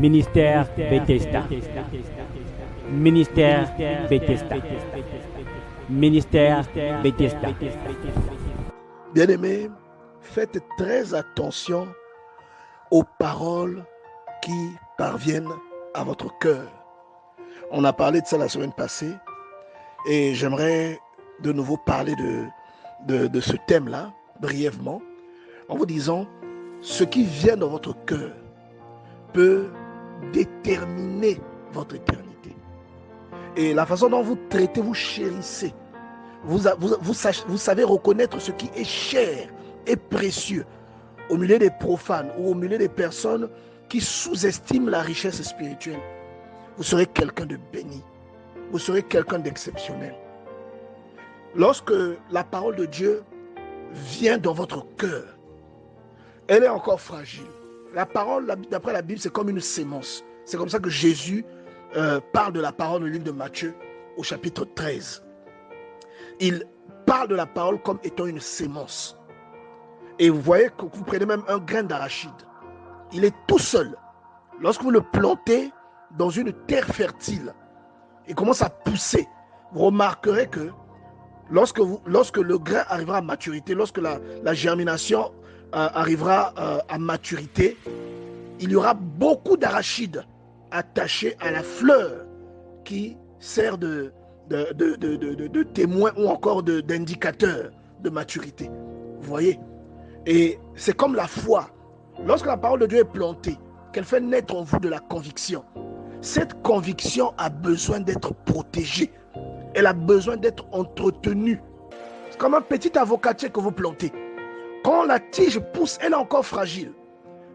Ministère Bethesda. Ministère Bethesda. Ministère Bethesda. Bien-aimés, faites très attention aux paroles qui parviennent à votre cœur. On a parlé de ça la semaine passée et j'aimerais de nouveau parler de ce thème-là brièvement en vous disant ce qui vient dans votre cœur peut déterminer votre éternité. Et la façon dont vous traitez, vous chérissez, vous savez reconnaître ce qui est cher et précieux au milieu des profanes ou au milieu des personnes qui sous-estiment la richesse spirituelle. Vous serez quelqu'un de béni, vous serez quelqu'un d'exceptionnel. Lorsque la parole de Dieu vient dans votre cœur, elle est encore fragile. La parole, d'après la Bible, c'est comme une sémence. C'est comme ça que Jésus parle de la parole dans le livre de Matthieu au chapitre 13. Il parle de la parole comme étant une sémence. Et vous voyez que vous prenez même un grain d'arachide. Il est tout seul. Lorsque vous le plantez dans une terre fertile, il commence à pousser. Vous remarquerez que lorsque le grain arrivera à maturité, lorsque la germination arrivera à maturité, il y aura beaucoup d'arachides attachés à la fleur qui sert de témoin ou encore d'indicateur de maturité. Vous voyez? Et c'est comme la foi. Lorsque la parole de Dieu est plantée, qu'elle fait naître en vous de la conviction, cette conviction a besoin d'être protégée. Elle a besoin d'être entretenue. C'est comme un petit avocatier que vous plantez. Quand la tige pousse, elle est encore fragile.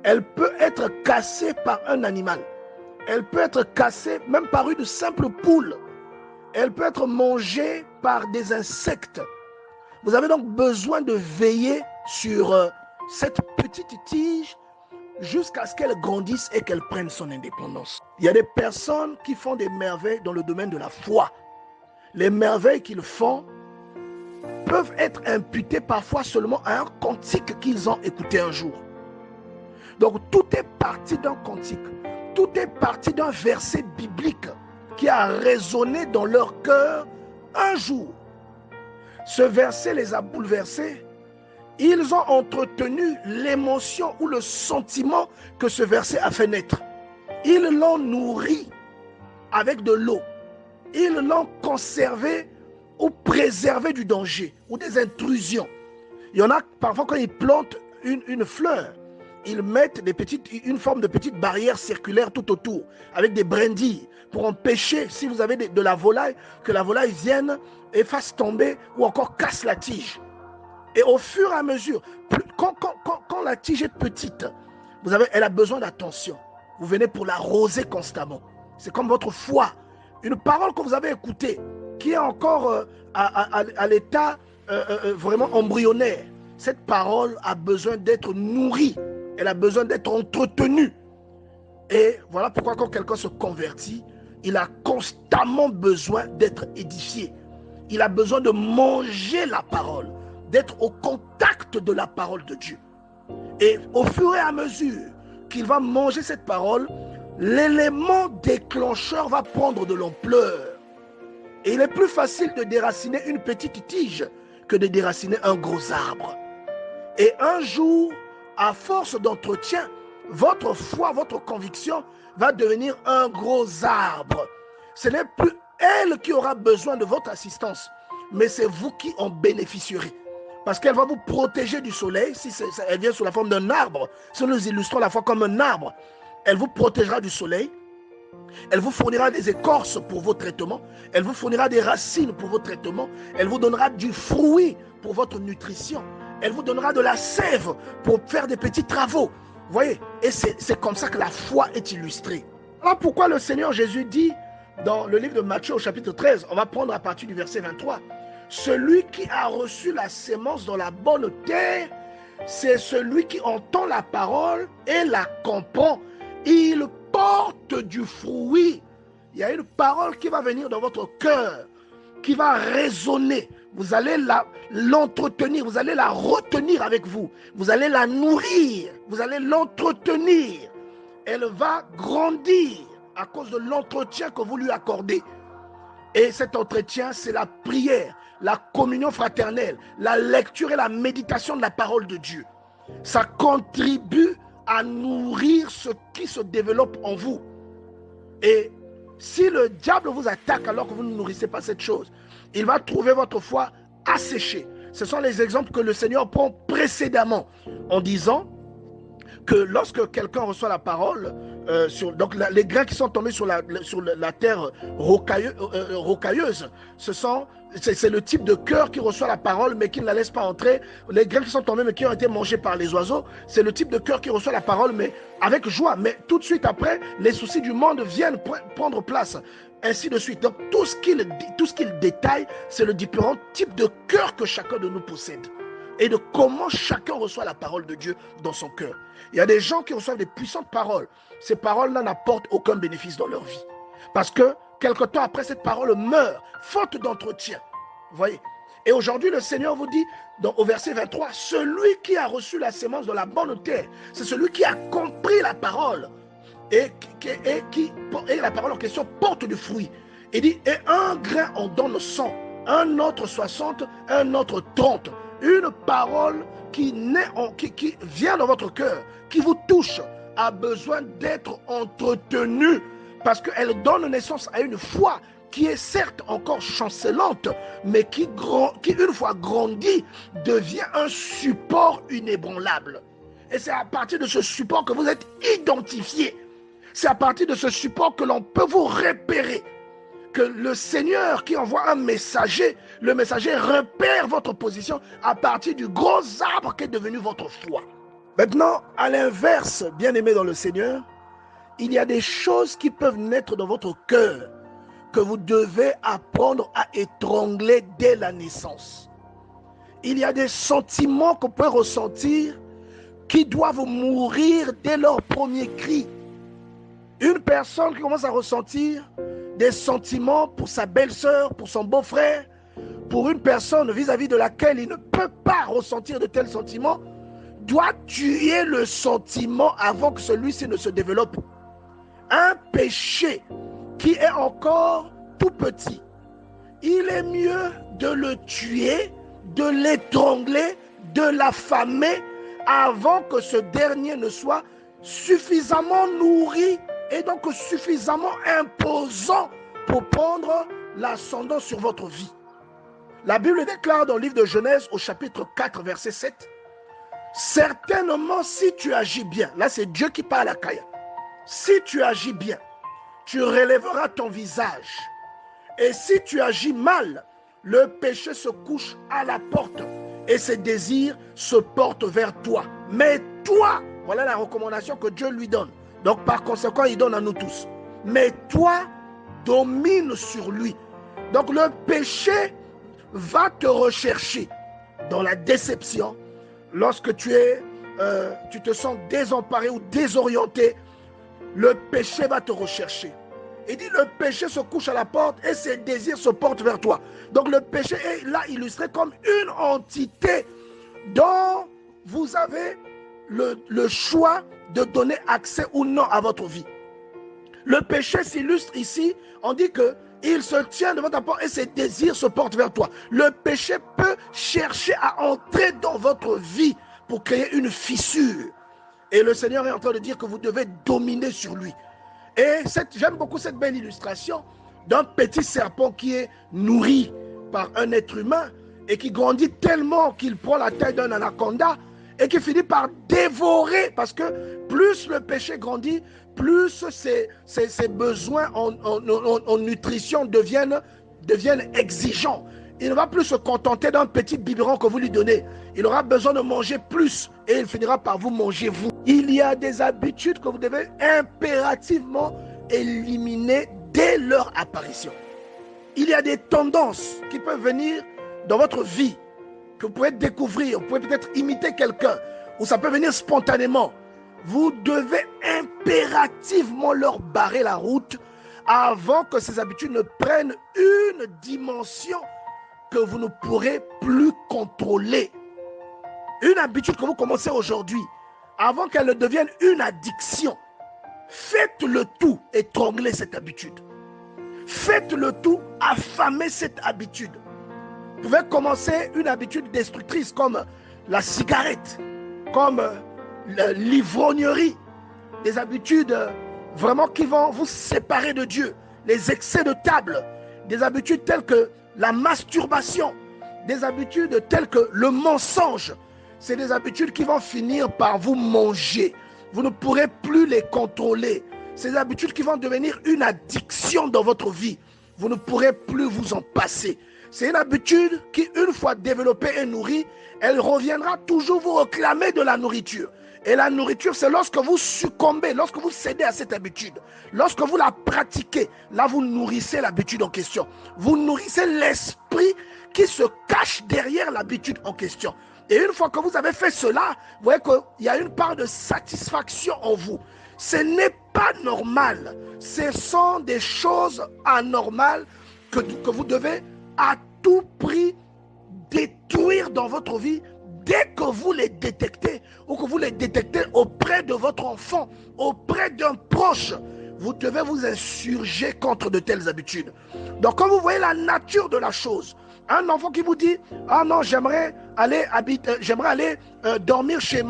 Elle peut être cassée par un animal. Elle peut être cassée même par une simple poule. Elle peut être mangée par des insectes. Vous avez donc besoin de veiller sur cette petite tige jusqu'à ce qu'elle grandisse et qu'elle prenne son indépendance. Il y a des personnes qui font des merveilles dans le domaine de la foi. Les merveilles qu'ils font peuvent être imputées parfois seulement à un cantique qu'ils ont écouté un jour. Donc tout est parti d'un cantique, tout est parti d'un verset biblique qui a résonné dans leur cœur un jour. Ce verset les a bouleversés. Ils ont entretenu l'émotion ou le sentiment que ce verset a fait naître. Ils l'ont nourri avec de l'eau. Ils l'ont conservé ou préservé du danger ou des intrusions. Il y en a parfois quand ils plantent une fleur, ils mettent une forme de petite barrière circulaire tout autour avec des brindilles pour empêcher, si vous avez de la volaille, que la volaille vienne et fasse tomber ou encore casse la tige. Et au fur et à mesure, quand la tige est petite, elle a besoin d'attention. Vous venez pour l'arroser constamment. C'est comme votre foi. Une parole que vous avez écoutée, qui est encore à l'état vraiment embryonnaire. Cette parole a besoin d'être nourrie. Elle a besoin d'être entretenue. Et voilà pourquoi quand quelqu'un se convertit, il a constamment besoin d'être édifié. Il a besoin de manger la parole, d'être au contact de la parole de Dieu. Et au fur et à mesure qu'il va manger cette parole, l'élément déclencheur va prendre de l'ampleur. Et il est plus facile de déraciner une petite tige que de déraciner un gros arbre. Et un jour, à force d'entretien, votre foi, votre conviction va devenir un gros arbre. Ce n'est plus elle qui aura besoin de votre assistance, mais c'est vous qui en bénéficierez. Parce qu'elle va vous protéger du soleil, si elle vient sous la forme d'un arbre. Si nous illustrons la foi comme un arbre, elle vous protégera du soleil. Elle vous fournira des écorces pour vos traitements. Elle vous fournira des racines pour vos traitements. Elle vous donnera du fruit pour votre nutrition. Elle vous donnera de la sève pour faire des petits travaux. Vous voyez? Et c'est comme ça que la foi est illustrée. Voilà pourquoi le Seigneur Jésus dit dans le livre de Matthieu au chapitre 13, on va prendre à partir du verset 23, celui qui a reçu la sémence dans la bonne terre, c'est celui qui entend la parole et la comprend. Il porte du fruit. Il y a une parole qui va venir dans votre cœur, qui va résonner. Vous allez l'entretenir, vous allez la retenir avec vous. Vous allez la nourrir, vous allez l'entretenir. elle va grandir à cause de l'entretien que vous lui accordez. Et cet entretien, c'est la prière, la communion fraternelle, la lecture et la méditation de la parole de Dieu. Ça contribue à nourrir ce qui se développe en vous. Et si le diable vous attaque alors que vous ne nourrissez pas cette chose, il va trouver votre foi asséchée. Ce sont les exemples que le Seigneur prend précédemment en disant que lorsque quelqu'un reçoit la parole, les grains qui sont tombés sur la terre rocailleuse, c'est le type de cœur qui reçoit la parole mais qui ne la laisse pas entrer. Les grains qui sont tombés mais qui ont été mangés par les oiseaux, c'est le type de cœur qui reçoit la parole mais avec joie. Mais tout de suite après, les soucis du monde viennent prendre place. Ainsi de suite. Donc tout ce qu'il détaille, c'est le différent type de cœur que chacun de nous possède. Et de comment chacun reçoit la parole de Dieu dans son cœur. Il y a des gens qui reçoivent des puissantes paroles. Ces paroles-là n'apportent aucun bénéfice dans leur vie. Parce que quelque temps après, cette parole meurt, faute d'entretien. Vous voyez? Et aujourd'hui, le Seigneur vous dit, au verset 23, celui qui a reçu la sémence de la bonne terre, c'est celui qui a compris la parole. Et la parole en question porte du fruit. Il dit, et un grain en donne 100, un autre 60, un autre 30. Une parole qui vient dans votre cœur, qui vous touche, a besoin d'être entretenue parce qu'elle donne naissance à une foi qui est certes encore chancelante, mais qui une fois grandie, devient un support inébranlable. Et c'est à partir de ce support que vous êtes identifié. C'est à partir de ce support que l'on peut vous repérer. Que le Seigneur qui envoie un messager, le messager repère votre position à partir du gros arbre qui est devenu votre foi. Maintenant, à l'inverse, bien-aimé dans le Seigneur, il y a des choses qui peuvent naître dans votre cœur que vous devez apprendre à étrangler dès la naissance. Il y a des sentiments qu'on peut ressentir qui doivent mourir dès leur premier cri. Une personne qui commence à ressentir des sentiments pour sa belle-sœur, pour son beau-frère, pour une personne vis-à-vis de laquelle il ne peut pas ressentir de tels sentiments, doit tuer le sentiment avant que celui-ci ne se développe. Un péché qui est encore tout petit, il est mieux de le tuer, de l'étrangler, de l'affamer avant que ce dernier ne soit suffisamment nourri et donc suffisamment imposant pour prendre l'ascendant sur votre vie. La Bible déclare dans le livre de Genèse au chapitre 4 verset 7, certainement si tu agis bien, là c'est Dieu qui parle à Caïn, si tu agis bien, tu relèveras ton visage, et si tu agis mal, le péché se couche à la porte et ses désirs se portent vers toi. Mais toi, voilà la recommandation que Dieu lui donne. Donc par conséquent, il donne à nous tous. Mais toi, domine sur lui. Donc le péché va te rechercher dans la déception. Lorsque tu te sens désemparé ou désorienté, le péché va te rechercher. Il dit le péché se couche à la porte et ses désirs se portent vers toi. Donc le péché est là illustré comme une entité dont vous avez le choix de donner accès ou non à votre vie. Le péché s'illustre ici, on dit qu'il se tient devant ta porte et ses désirs se portent vers toi. Le péché peut chercher à entrer dans votre vie pour créer une fissure. Et le Seigneur est en train de dire que vous devez dominer sur lui. Et j'aime beaucoup cette belle illustration d'un petit serpent qui est nourri par un être humain et qui grandit tellement qu'il prend la taille d'un anaconda et qui finit par dévorer, parce que plus le péché grandit, plus ses besoins en nutrition deviennent exigeants. Il ne va plus se contenter d'un petit biberon que vous lui donnez. Il aura besoin de manger plus et il finira par vous manger vous. Il y a des habitudes que vous devez impérativement éliminer dès leur apparition. Il y a des tendances qui peuvent venir dans votre vie, que vous pouvez découvrir, vous pouvez peut-être imiter quelqu'un, ou ça peut venir spontanément. Vous devez impérativement leur barrer la route avant que ces habitudes ne prennent une dimension que vous ne pourrez plus contrôler. Une habitude que vous commencez aujourd'hui, avant qu'elle ne devienne une addiction, faites le tout, étrangler cette habitude. Faites le tout, affamer cette habitude. Vous pouvez commencer une habitude destructrice comme la cigarette, comme l'ivrognerie, des habitudes vraiment qui vont vous séparer de Dieu, les excès de table, des habitudes telles que la masturbation, des habitudes telles que le mensonge. C'est des habitudes qui vont finir par vous manger. Vous ne pourrez plus les contrôler. C'est des habitudes qui vont devenir une addiction dans votre vie. Vous ne pourrez plus vous en passer. C'est une habitude qui, une fois développée et nourrie, elle reviendra toujours vous réclamer de la nourriture. Et la nourriture, c'est lorsque vous succombez, lorsque vous cédez à cette habitude, lorsque vous la pratiquez, là vous nourrissez l'habitude en question. Vous nourrissez l'esprit qui se cache derrière l'habitude en question. Et une fois que vous avez fait cela, vous voyez qu'il y a une part de satisfaction en vous. Ce n'est pas normal. Ce sont des choses anormales que vous devez à tout prix détruire dans votre vie dès que vous les détectez ou que vous les détectez auprès de votre enfant, auprès d'un proche. Vous devez vous insurger contre de telles habitudes. Donc quand vous voyez la nature de la chose, un enfant qui vous dit « Ah non, j'aimerais aller dormir chez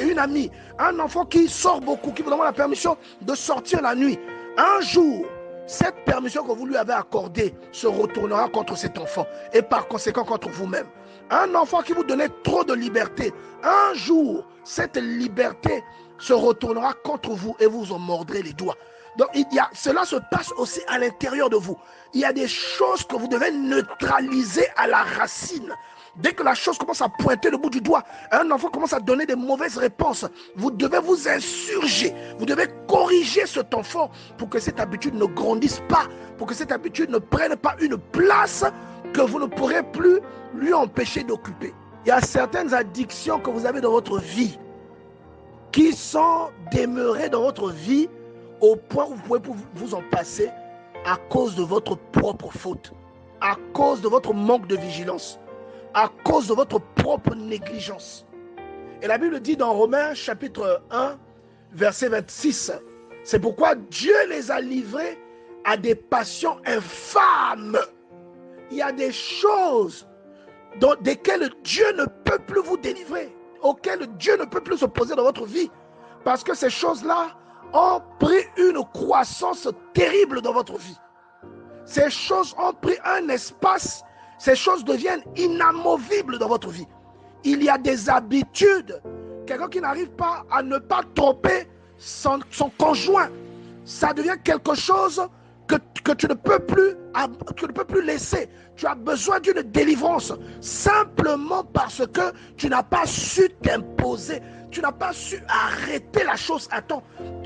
une amie ». Un enfant qui sort beaucoup, qui vous demande la permission de sortir la nuit. Un jour, cette permission que vous lui avez accordée se retournera contre cet enfant et par conséquent contre vous-même. Un enfant qui vous donnait trop de liberté, un jour, cette liberté se retournera contre vous et vous en mordrez les doigts. Donc cela se passe aussi à l'intérieur de vous. Il y a des choses que vous devez neutraliser à la racine. Dès que la chose commence à pointer le bout du doigt, un enfant commence à donner des mauvaises réponses, vous devez vous insurger, vous devez corriger cet enfant pour que cette habitude ne grandisse pas, pour que cette habitude ne prenne pas une place que vous ne pourrez plus lui empêcher d'occuper. Il y a certaines addictions que vous avez dans votre vie qui sont demeurées dans votre vie au point où vous pouvez vous en passer à cause de votre propre faute, à cause de votre manque de vigilance, à cause de votre propre négligence. Et la Bible dit dans Romains chapitre 1, verset 26, c'est pourquoi Dieu les a livrés à des passions infâmes. Il y a des choses desquelles Dieu ne peut plus vous délivrer, auxquelles Dieu ne peut plus s'opposer dans votre vie, parce que ces choses-là ont pris une croissance terrible dans votre vie. Ces choses ont pris un espace, ces choses deviennent inamovibles dans votre vie. Il y a des habitudes. Quelqu'un qui n'arrive pas à ne pas tromper son conjoint, ça devient quelque chose que tu ne peux plus laisser. Tu as besoin d'une délivrance simplement parce que tu n'as pas su t'imposer. Tu n'as pas su arrêter la chose à temps.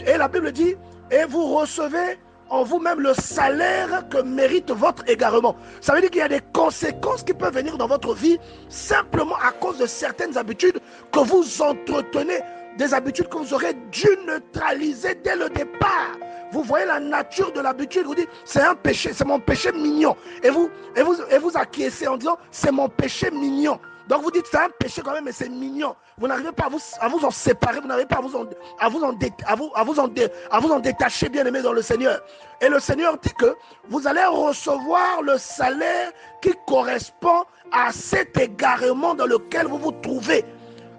Et la Bible dit, et vous recevez en vous-même le salaire que mérite votre égarement. Ça veut dire qu'il y a des conséquences qui peuvent venir dans votre vie simplement à cause de certaines habitudes que vous entretenez, des habitudes que vous aurez dû neutraliser dès le départ. Vous voyez la nature de l'habitude, vous dites c'est un péché, c'est mon péché mignon. Et vous acquiescez en disant c'est mon péché mignon. Donc vous dites c'est un péché quand même, mais c'est mignon. Vous n'arrivez pas à vous en séparer, vous n'arrivez pas à vous en détacher, bien aimé dans le Seigneur. Et le Seigneur dit que vous allez recevoir le salaire qui correspond à cet égarement dans lequel vous vous trouvez.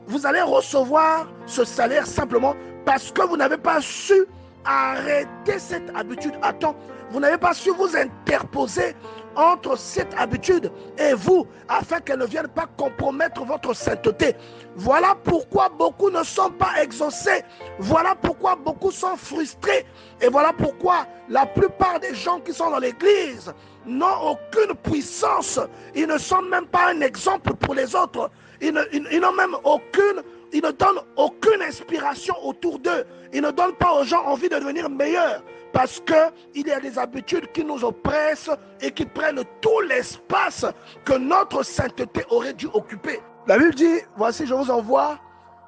Vous allez recevoir ce salaire simplement parce que vous n'avez pas su arrêter cette habitude à temps. Vous n'avez pas su vous interposer entre cette habitude et vous, afin qu'elle ne vienne pas compromettre votre sainteté. Voilà pourquoi beaucoup ne sont pas exaucés. Voilà pourquoi beaucoup sont frustrés. Et voilà pourquoi la plupart des gens qui sont dans l'église n'ont aucune puissance. Ils ne sont même pas un exemple pour les autres. Ils ne donnent aucune inspiration autour d'eux. Ils ne donnent pas aux gens envie de devenir meilleurs. Parce qu'il y a des habitudes qui nous oppressent et qui prennent tout l'espace que notre sainteté aurait dû occuper. La Bible dit, voici je vous envoie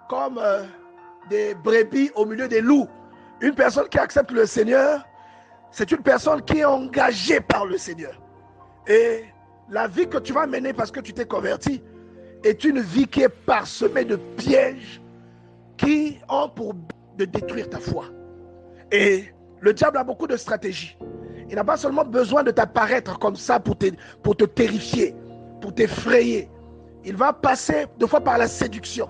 comme des brebis au milieu des loups. Une personne qui accepte le Seigneur, c'est une personne qui est engagée par le Seigneur. Et la vie que tu vas mener parce que tu t'es converti est une vie qui est parsemée de pièges qui ont pour but de détruire ta foi. Et le diable a beaucoup de stratégies. Il n'a pas seulement besoin de t'apparaître comme ça pour te terrifier, pour t'effrayer. Il va passer deux fois par la séduction.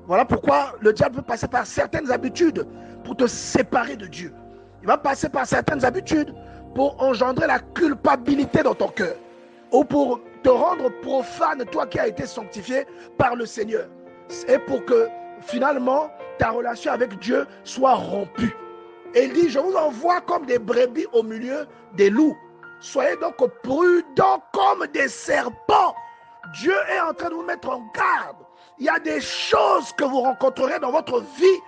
Voilà pourquoi le diable veut passer par certaines habitudes pour te séparer de Dieu. Il va passer par certaines habitudes pour engendrer la culpabilité dans ton cœur ou pour te rendre profane, toi qui as été sanctifié par le Seigneur. Et pour que finalement ta relation avec Dieu soit rompue. Et il dit, je vous envoie comme des brebis au milieu des loups. Soyez donc prudents comme des serpents. Dieu est en train de vous mettre en garde. Il y a des choses que vous rencontrerez dans votre vie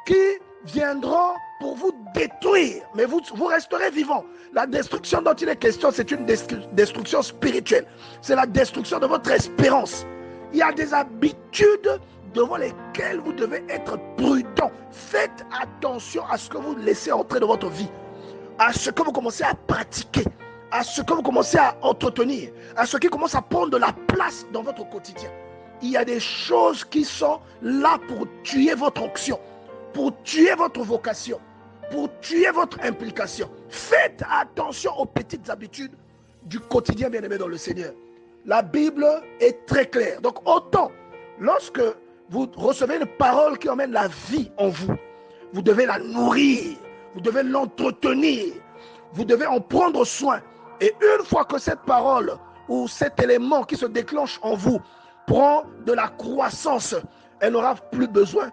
qui viendront pour vous détruire. Mais vous resterez vivant. La destruction dont il est question, c'est une destruction spirituelle. C'est la destruction de votre espérance. Il y a des habitudes devant lesquelles vous devez être prudent. Faites attention à ce que vous laissez entrer dans votre vie, à ce que vous commencez à pratiquer, à ce que vous commencez à entretenir, à ce qui commence à prendre de la place dans votre quotidien. Il y a des choses qui sont là pour tuer votre onction, pour tuer votre vocation, pour tuer votre implication. Faites attention aux petites habitudes du quotidien, bien-aimé dans le Seigneur. La Bible est très claire. Donc autant, lorsque vous recevez une parole qui emmène la vie en vous, vous devez la nourrir, vous devez l'entretenir, vous devez en prendre soin. Et une fois que cette parole ou cet élément qui se déclenche en vous prend de la croissance, elle n'aura plus besoin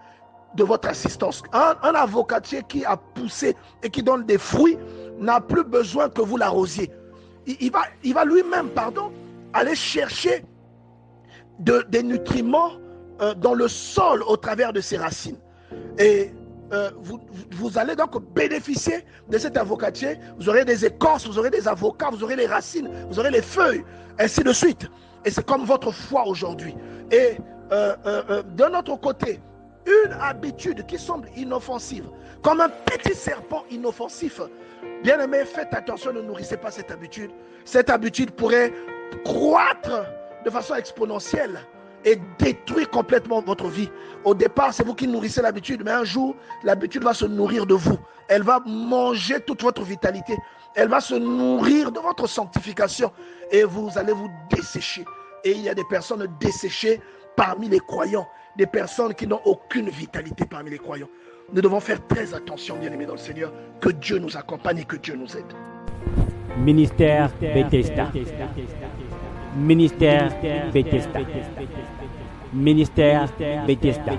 de votre assistance. Un avocatier qui a poussé et qui donne des fruits n'a plus besoin que vous l'arrosiez. Il va lui-même, aller chercher des nutriments dans le sol au travers de ses racines. Et vous allez donc bénéficier de cet avocatier. Vous aurez des écorces, vous aurez des avocats, vous aurez les racines, vous aurez les feuilles, ainsi de suite. Et c'est comme votre foi aujourd'hui. Et de notre côté, une habitude qui semble inoffensive, comme un petit serpent inoffensif, bien aimé, faites attention, ne nourrissez pas cette habitude. Cette habitude pourrait croître de façon exponentielle et détruire complètement votre vie. Au départ, c'est vous qui nourrissez l'habitude, mais un jour, l'habitude va se nourrir de vous. Elle va manger toute votre vitalité. Elle va se nourrir de votre sanctification et vous allez vous dessécher. Et il y a des personnes desséchées parmi les croyants, des personnes qui n'ont aucune vitalité parmi les croyants. Nous devons faire très attention, bien-aimés dans le Seigneur, que Dieu nous accompagne et que Dieu nous aide. Ministère Bethesda. Ministère Bethesda. Ministère Bethesda.